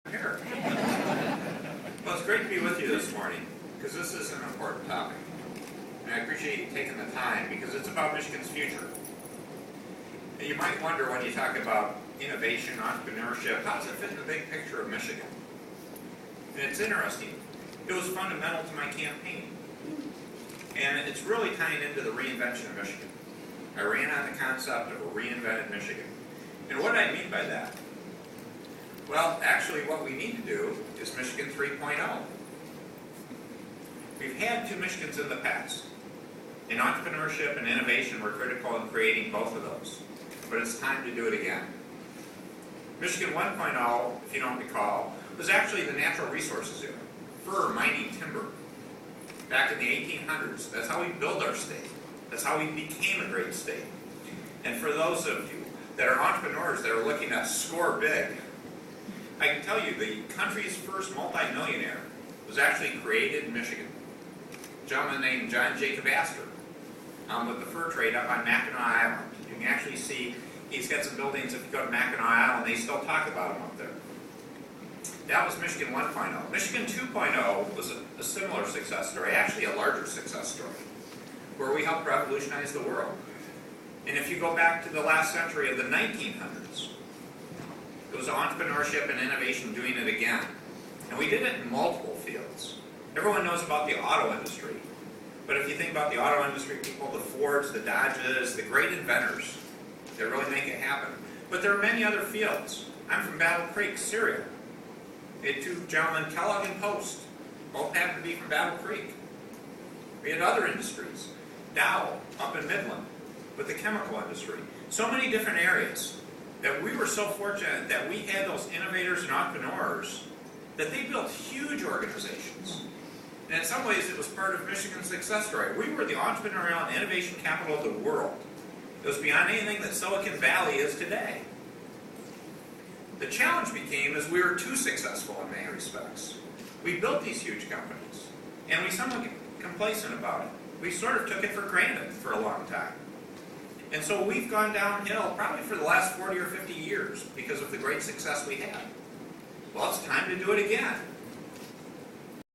Here. Well, it's great to be with you this morning because this is an important topic. And I appreciate you taking the time because it's about Michigan's future. And you might wonder when you talk about innovation, entrepreneurship, how does it fit in the big picture of Michigan? And it's interesting. It was fundamental to my campaign. And it's really tying into the reinvention of Michigan. I ran on the concept of a reinvented Michigan. And what do I mean by that? Well, actually what we need to do is Michigan 3.0. We've had two Michigans in the past. And entrepreneurship and innovation were critical in creating both of those. But it's time to do it again. Michigan 1.0, if you don't recall, was actually the natural resources era. Fur, mining, timber. Back in the 1800s. That's how we built our state. That's how we became a great state. And for those of you that are entrepreneurs that are looking to score big, I can tell you the country's first multimillionaire was actually created in Michigan. A gentleman named John Jacob Astor with the fur trade up on Mackinac Island. You can actually see he's got some buildings if you go to Mackinac Island, they still talk about him up there. That was Michigan 1.0. Michigan 2.0 was a similar success story, actually a larger success story, where we helped revolutionize the world. And if you go back to the last century of the 1900s, it was entrepreneurship and innovation doing it again. And we did it in multiple fields. Everyone knows about the auto industry. But if you think about the auto industry, people, the Fords, the Dodges, the great inventors that really make it happen. But there are many other fields. I'm from Battle Creek, cereal. We had two gentlemen, Kellogg and Post. Both happened to be from Battle Creek. We had other industries. Dow, up in Midland, with the chemical industry. So many different areas that we were so fortunate that we had those innovators and entrepreneurs that they built huge organizations. And in some ways it was part of Michigan's success story. We were the entrepreneurial and innovation capital of the world. It was beyond anything that Silicon Valley is today. The challenge became as we were too successful in many respects. We built these huge companies and we somewhat complacent about it. We sort of took it for granted for a long time. And so we've gone downhill probably for the last 40 or 50 years because of the great success we had. Well, it's time to do it again.